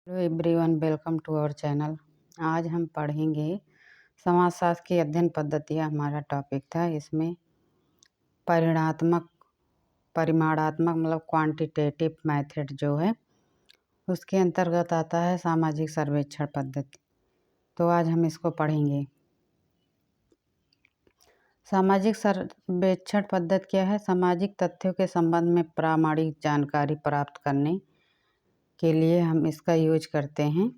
Hello everyone, welcome to our channel. आज हम पढ़ेंगे समाजशास्त्र की अध्ययन पद्धतियाँ। हमारा टॉपिक था। इसमें परिमाणात्मक मतलब क्वांटिटेटिव मेथड जो है उसके अंतर्गत आता है सामाजिक सर्वेक्षण पद्धति। तो आज हम इसको पढ़ेंगे। सामाजिक सर्वेक्षण पद्धति क्या है? सामाजिक तथ्यों के संबंध में प्रामाणिक जानकारी प्राप्त करने के लिए हम इसका यूज करते हैं।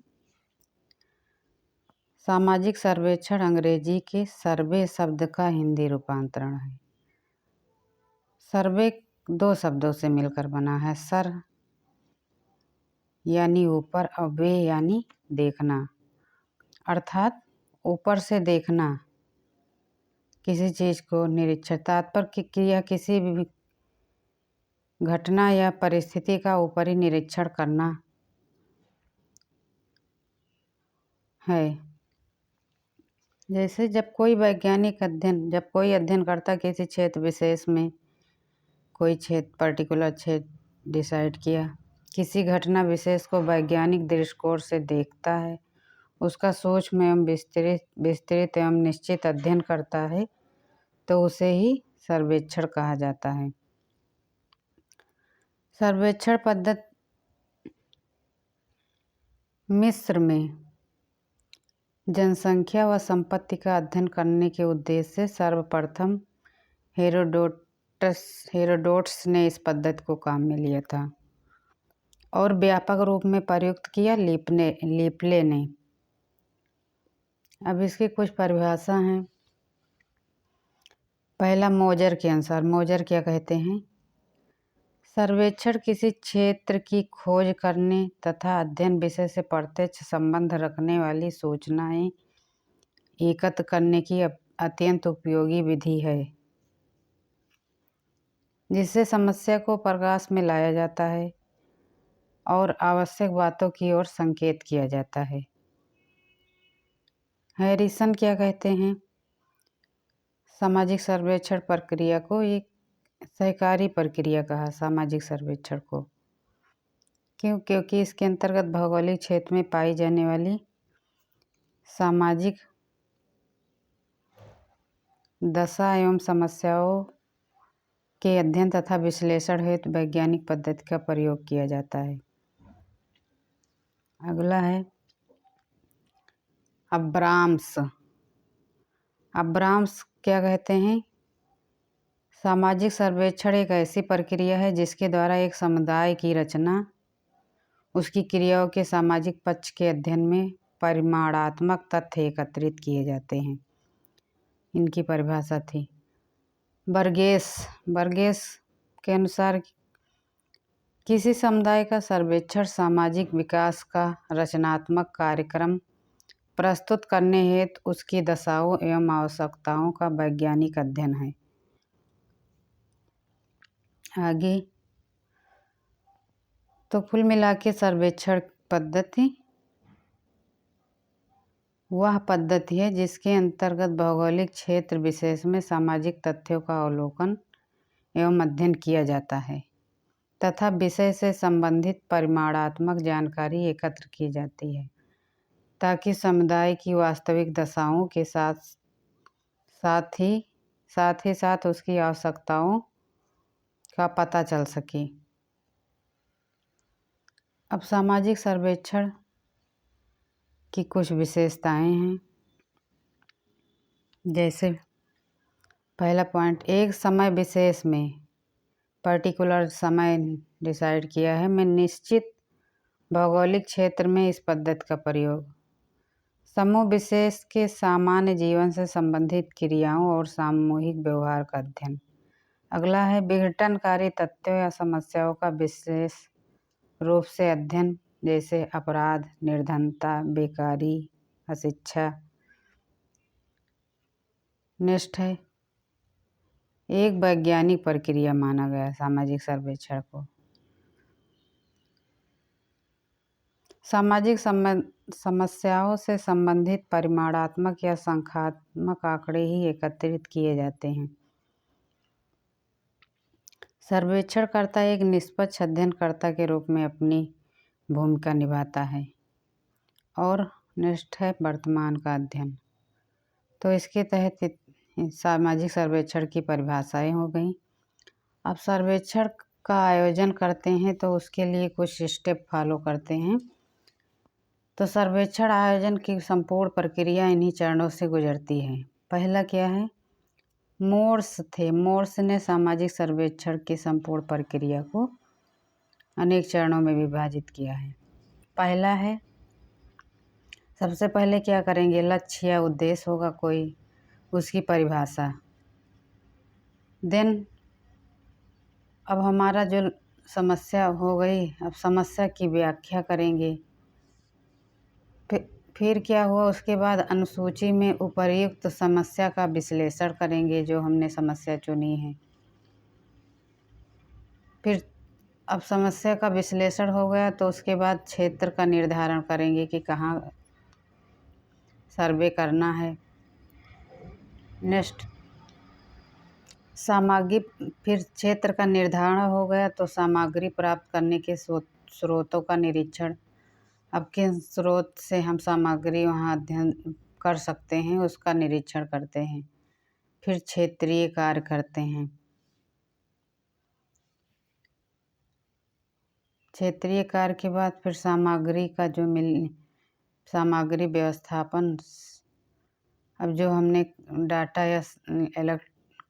सामाजिक सर्वेक्षण अंग्रेजी के सर्वे शब्द का हिंदी रूपांतरण है। सर्वे दो शब्दों से मिलकर बना है। सर यानी ऊपर और वे यानी देखना, अर्थात ऊपर से देखना किसी चीज को। निरीक्षण तात्पर्य क्रिया किसी भी घटना या परिस्थिति का ऊपरी निरीक्षण करना है। जैसे जब कोई अध्ययन करता किसी क्षेत्र विशेष में, कोई क्षेत्र पर्टिकुलर क्षेत्र डिसाइड किया, किसी घटना विशेष को वैज्ञानिक दृष्टिकोण से देखता है, उसका सूक्ष्म एवं विस्तृत एवं निश्चित अध्ययन करता है, तो उसे ही सर्वेक्षण कहा जाता है। सर्वेक्षण पद्धति मिस्र में जनसंख्या व संपत्ति का अध्ययन करने के उद्देश्य से सर्वप्रथम हेरोडोटस ने इस पद्धति को काम में लिया था और व्यापक रूप में प्रयुक्त किया लिपले ने। अब इसकी कुछ परिभाषा हैं। पहला, मोजर के अनुसार। मोजर क्या कहते हैं? सर्वेक्षण किसी क्षेत्र की खोज करने तथा अध्ययन विषय से प्रत्यक्ष संबंध रखने वाली सूचनाएं एकत्र करने की अत्यंत उपयोगी विधि है, जिससे समस्या को प्रकाश में लाया जाता है और आवश्यक बातों की ओर संकेत किया जाता है। हैरिसन क्या कहते हैं? सामाजिक सर्वेक्षण प्रक्रिया को एक सहकारी प्रक्रिया कहा। सामाजिक सर्वेक्षण को क्योंकि इसके अंतर्गत भौगोलिक क्षेत्र में पाई जाने वाली सामाजिक दशा एवं समस्याओं के अध्ययन तथा विश्लेषण हेतु वैज्ञानिक पद्धति का प्रयोग किया जाता है। अगला है अब्राम्स। अब्राम्स क्या कहते हैं? सामाजिक सर्वेक्षण एक ऐसी प्रक्रिया है जिसके द्वारा एक समुदाय की रचना, उसकी क्रियाओं के सामाजिक पक्ष के अध्ययन में परिमाणात्मक तथ्य एकत्रित किए जाते हैं। इनकी परिभाषा थी बर्गेस के अनुसार किसी समुदाय का सर्वेक्षण सामाजिक विकास का रचनात्मक कार्यक्रम प्रस्तुत करने हेतु उसकी दशाओं एवं आवश्यकताओं का वैज्ञानिक अध्ययन है। आगे तो कुल मिला के सर्वेक्षण पद्धति वह पद्धति है जिसके अंतर्गत भौगोलिक क्षेत्र विशेष में सामाजिक तथ्यों का अवलोकन एवं अध्ययन किया जाता है तथा विषय से संबंधित परिमाणात्मक जानकारी एकत्र की जाती है, ताकि समुदाय की वास्तविक दशाओं के साथ ही उसकी आवश्यकताओं का पता चल सके। अब सामाजिक सर्वेक्षण की कुछ विशेषताएं हैं। जैसे पहला पॉइंट, एक समय विशेष में, पर्टिकुलर समय डिसाइड किया है, में निश्चित भौगोलिक क्षेत्र में इस पद्धति का प्रयोग। समूह विशेष के सामान्य जीवन से संबंधित क्रियाओं और सामूहिक व्यवहार का अध्ययन। अगला है विघटनकारी तथ्यों या समस्याओं का विशेष रूप से अध्ययन, जैसे अपराध, निर्धनता, बेकारी, अशिक्षा। नेक्स्ट है एक वैज्ञानिक प्रक्रिया माना गया सामाजिक सर्वेक्षण को। सामाजिक समस्याओं से संबंधित परिमाणात्मक या संख्यात्मक आंकड़े ही एकत्रित किए जाते हैं। सर्वेक्षणकर्ता एक निष्पक्ष अध्ययनकर्ता के रूप में अपनी भूमिका निभाता है। और नेक्स्ट है वर्तमान का अध्ययन। तो इसके तहत सामाजिक सर्वेक्षण की परिभाषाएं हो गई। अब सर्वेक्षण का आयोजन करते हैं तो उसके लिए कुछ स्टेप फॉलो करते हैं। तो सर्वेक्षण आयोजन की संपूर्ण प्रक्रिया इन्हीं चरणों से गुजरती है। पहला क्या है? मोर्स ने सामाजिक सर्वेक्षण की संपूर्ण प्रक्रिया को अनेक चरणों में विभाजित किया है। पहला है, सबसे पहले क्या करेंगे? लक्ष्य या उद्देश्य होगा कोई, उसकी परिभाषा। देन अब हमारा जो समस्या हो गई, अब समस्या की व्याख्या करेंगे। फिर क्या हुआ? उसके बाद अनुसूची में उपर्युक्त समस्या का विश्लेषण करेंगे, जो हमने समस्या चुनी है। फिर अब समस्या का विश्लेषण हो गया तो उसके बाद क्षेत्र का निर्धारण करेंगे कि कहाँ सर्वे करना है। नेक्स्ट सामग्री, फिर क्षेत्र का निर्धारण हो गया तो सामग्री प्राप्त करने के स्रोतों का निरीक्षण। अब किन स्रोत से हम सामग्री वहाँ अध्ययन कर सकते हैं उसका निरीक्षण करते हैं। फिर क्षेत्रीय कार्य करते हैं। क्षेत्रीय कार्य के बाद फिर सामग्री का जो सामग्री व्यवस्थापन। अब जो हमने डाटा या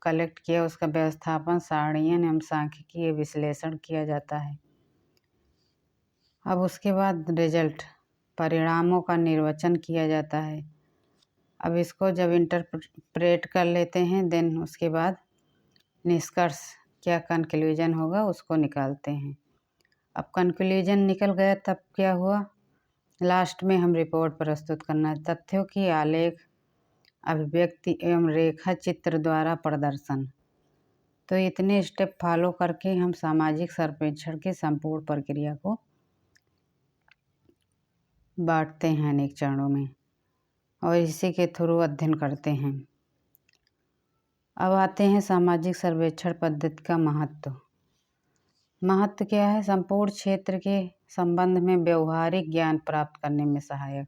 कलेक्ट किया उसका व्यवस्थापन, सारणीयन एवं सांख्यिकीय विश्लेषण किया जाता है। अब उसके बाद रिजल्ट, परिणामों का निर्वचन किया जाता है। अब इसको जब इंटरप्रेट कर लेते हैं देन उसके बाद निष्कर्ष, क्या कंक्लूजन होगा उसको निकालते हैं। अब कंक्लूजन निकल गया तब क्या हुआ? लास्ट में हम रिपोर्ट प्रस्तुत करना है। तथ्यों की आलेख, अभिव्यक्ति एवं रेखा चित्र द्वारा प्रदर्शन। तो इतने स्टेप फॉलो करके हम सामाजिक सर्वेक्षण की संपूर्ण प्रक्रिया को बांटते हैं अनेक चरणों में और इसी के थ्रू अध्ययन करते हैं। अब आते हैं सामाजिक सर्वेक्षण पद्धति का महत्व। महत्व क्या है? संपूर्ण क्षेत्र के संबंध में व्यवहारिक ज्ञान प्राप्त करने में सहायक।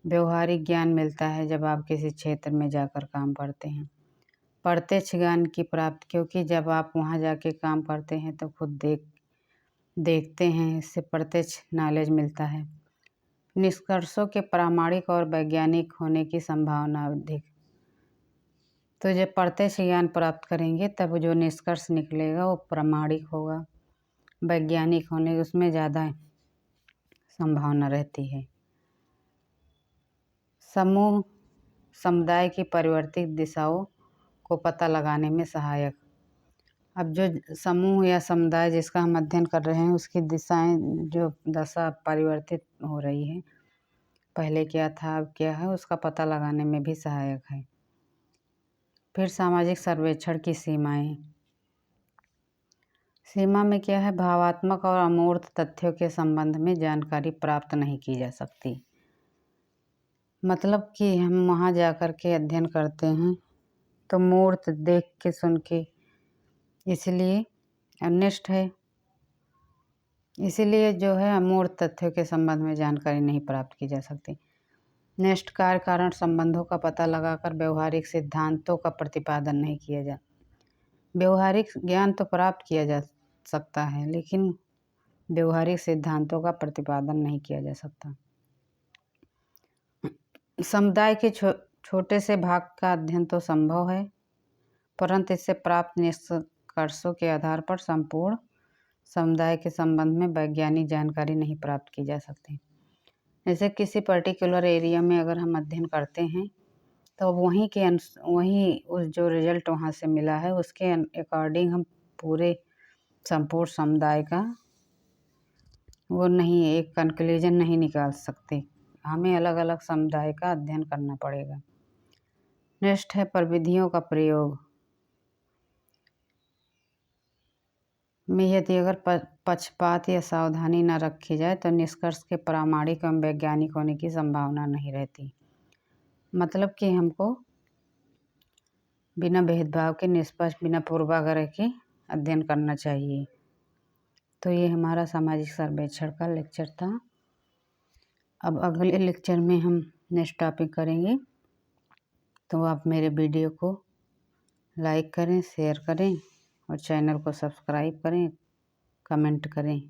व्यवहारिक ज्ञान मिलता है जब आप किसी क्षेत्र में जाकर काम करते हैं। प्रत्यक्ष ज्ञान की प्राप्ति, क्योंकि जब आप वहाँ जाके काम करते हैं तो खुद देखते हैं, इससे प्रत्यक्ष नॉलेज मिलता है। निष्कर्षों के प्रामाणिक और वैज्ञानिक होने की संभावना अधिक। तो जब प्रत्यक्ष ज्ञान प्राप्त करेंगे तब जो निष्कर्ष निकलेगा वो प्रामाणिक होगा, वैज्ञानिक होने उसमें ज़्यादा संभावना रहती है। समूह समुदाय की परिवर्तित दिशाओं को पता लगाने में सहायक। अब जो समूह या समुदाय जिसका हम अध्ययन कर रहे हैं उसकी दिशाएं, जो दशा परिवर्तित हो रही है, पहले क्या था अब क्या है, उसका पता लगाने में भी सहायक है। फिर सामाजिक सर्वेक्षण की सीमाएं। सीमा में क्या है? भावात्मक और अमूर्त तथ्यों के संबंध में जानकारी प्राप्त नहीं की जा सकती। मतलब कि हम वहाँ जा कर के अध्ययन करते हैं तो मूर्त देख के सुन के, इसलिए नेक्स्ट है, इसीलिए जो है अमूर्त तथ्यों के संबंध में जानकारी नहीं प्राप्त की जा सकती। नेक्स्ट कार्य कारण संबंधों का पता लगाकर व्यवहारिक सिद्धांतों का प्रतिपादन नहीं किया जा। व्यवहारिक ज्ञान तो प्राप्त किया जा सकता है लेकिन व्यवहारिक सिद्धांतों का प्रतिपादन नहीं किया जा सकता। समुदाय के छोटे से भाग का अध्ययन तो संभव है, परंतु इससे प्राप्त निष्कर्षों के आधार पर संपूर्ण समुदाय के संबंध में वैज्ञानिक जानकारी नहीं प्राप्त की जा सकती। जैसे किसी पर्टिकुलर एरिया में अगर हम अध्ययन करते हैं तो वहीं उस जो रिजल्ट वहाँ से मिला है उसके अकॉर्डिंग हम पूरे संपूर्ण समुदाय का वो नहीं, एक कंक्लूजन नहीं निकाल सकते। हमें अलग अलग समुदाय का अध्ययन करना पड़ेगा। नेक्स्ट है प्रविधियों का प्रयोग में यदि अगर पक्षपात या सावधानी न रखी जाए तो निष्कर्ष के प्रामाणिक एवं वैज्ञानिक होने की संभावना नहीं रहती। मतलब कि हमको बिना भेदभाव के, निष्पक्ष, बिना पूर्वाग्रह के अध्ययन करना चाहिए। तो ये हमारा सामाजिक सर्वेक्षण का लेक्चर था। अब अगले लेक्चर में हम नेक्स्ट टॉपिक करेंगे, तो आप मेरे वीडियो को लाइक करें, शेयर करें और चैनल को सब्सक्राइब करें, कमेंट करें।